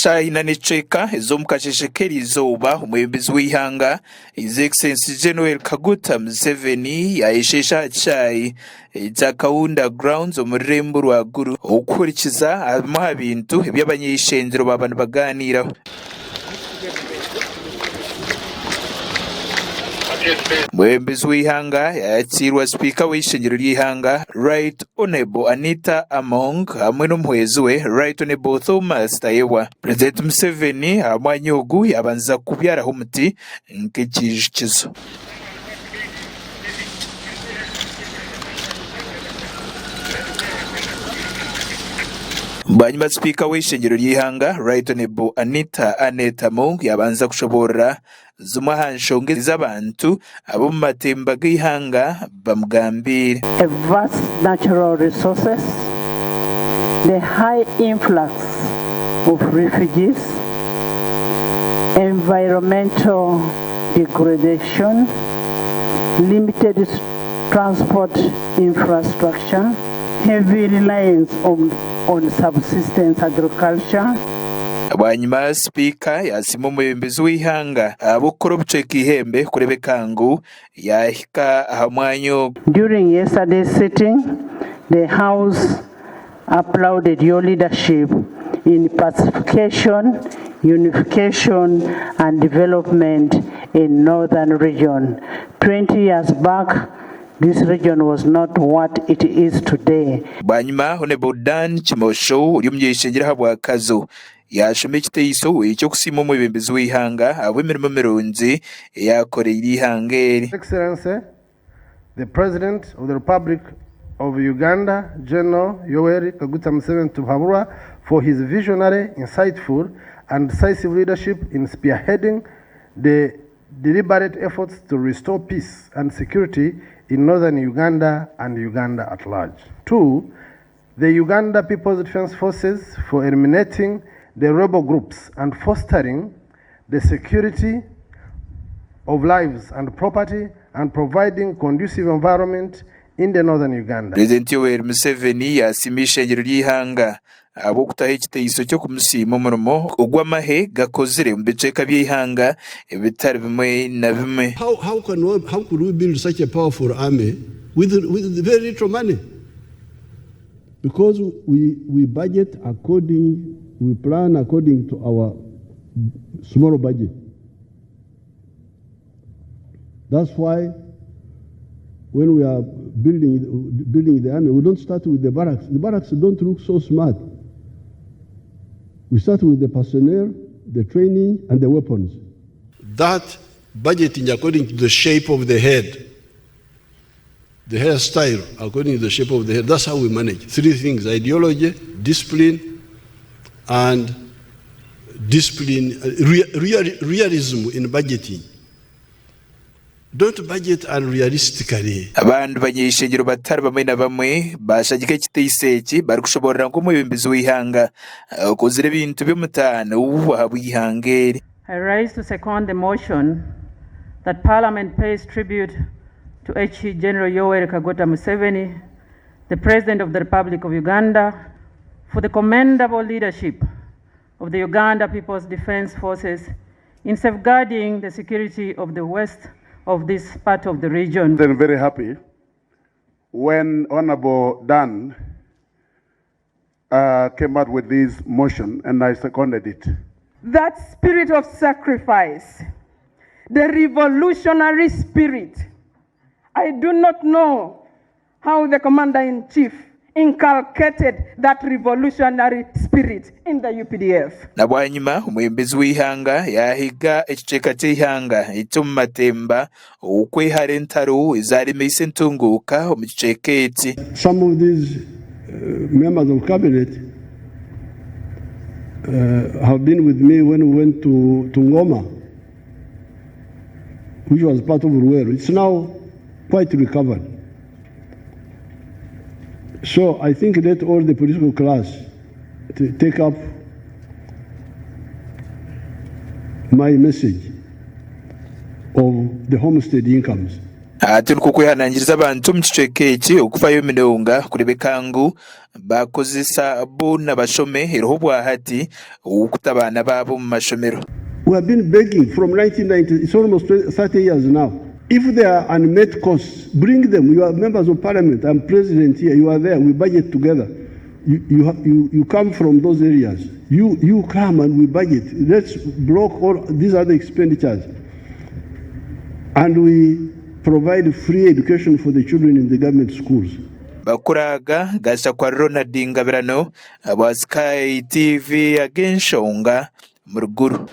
shayina neceka ezo mukasheshekeri izoba umuyobozi w'ihanga His Excellency General Kaguta Museveni yayeshesha cyayi cya Kaunda Grounds omurembo rwa Gulu okurikiza amuha bintu by'abanyeshengero babana baganiraho. Mwembezi w'ihanga yakirwa Speaker w'ishengero ry'ihanga Right Honorable Anita Among hamwe n'umuhezi we Right Honorable Thomas Tayewa. President Museveni amwanyogu yabanza kubyaraho umuti nk'ikijikizo. Banyuma Speaker w'ishengero ry'ihanga Right Honorable Anita Among yabanza kushobora zuma hanshonge z'abantu abo mu matemba g'ihanga bamugambire. A vast natural resources, the high influx of refugees, environmental degradation, limited transport infrastructure, heavy reliance on subsistence agriculture. Abanyuma Speaker yasima umuyobozi w'ihanga abukoro buceka ihembe kurebe kangu yahika ahamwanyo. During yesterday's sitting, the House applauded your leadership in pacification, unification and development in northern region. 20 years back, this region was not what it is today. Banyuma Honorable Dan Chimosho uri umuyeshengero habwa kazo yashome kiteiso icyo kusima umuyobozi w'ihanga abemirimo mironzi yakoreye ihangeri. Excellency, the President of the Republic of Uganda, General Yoweri Kaguta Museveni Tuhabura, for his visionary, insightful and decisive leadership in spearheading the deliberate efforts to restore peace and security in northern Uganda and Uganda at large. 2, the Uganda People's Defense Forces for eliminating the rebel groups and fostering the security of lives and property and providing conducive environment in the northern Uganda. President Yoweri Museveni yasimisha ishengero ry'ihanga abo kutaha ikiteiso cyo kumusima umurimo ugwamahe gakozere mu biceka by'ihanga ibitari bimwe na bimwe. How could we build such a powerful army with very little money? Because we budget according, we plan according to our small budget. That's why when we are building the army, we don't start with the barracks. The barracks don't look so smart. We start with the personnel, the training, and the weapons. That budgeting according to the shape of the head, the hairstyle according to the shape of the head, that's how we manage. 3 things: ideology, discipline, and realism in budgeting. Don't budget unrealistically. Abantu banyeshengero batari bamwe na bamwe bashagika kiteisechi bari kushobora ngo umuyobozi w'ihanga kozire bintu by'umutana ubuha ihangeri. I rise to second the motion that Parliament pays tribute to HE General Yoweri Kaguta Museveni, the President of the Republic of Uganda, for the commendable leadership of the Uganda People's Defense Forces in safeguarding the security of the west of this part of the region. I'm very happy when Honorable Dan came out with this motion and I seconded it. That spirit of sacrifice, the revolutionary spirit, I do not know how the Commander-in-Chief inculcated that revolutionary spirit in the UPDF. Nabwanyuma umuyobozi w'ihanga yahiga ekiceka cy'ihanga icyo mu matemba ukwihara entaro izarimo isentunguka mu giceka eti. Some of these members of cabinet have been with me when we went to Ngoma, which was part of Ruweru. It's now quite recovered. So I think that all the political class to take up my message of the homestead incomes. turi kukwihanangiriza abantu mu kicweka eki okufayo eminonga kurebeka ngu bakozesa Boona Bashome eroho bwahati okuta abaana baabo mu mashomero. We have been begging from 1990, it's almost 30 years now. If there are unmet costs, bring them. You are members of parliament. I'm president here. You are there. We budget together. You come from those areas. You come and we budget. Let's block all these other expenditures. And we provide free education for the children in the government schools. Bakuraga gasha kwa Ronald Ngabirano, Sky TV agenshonga mu Ruguru.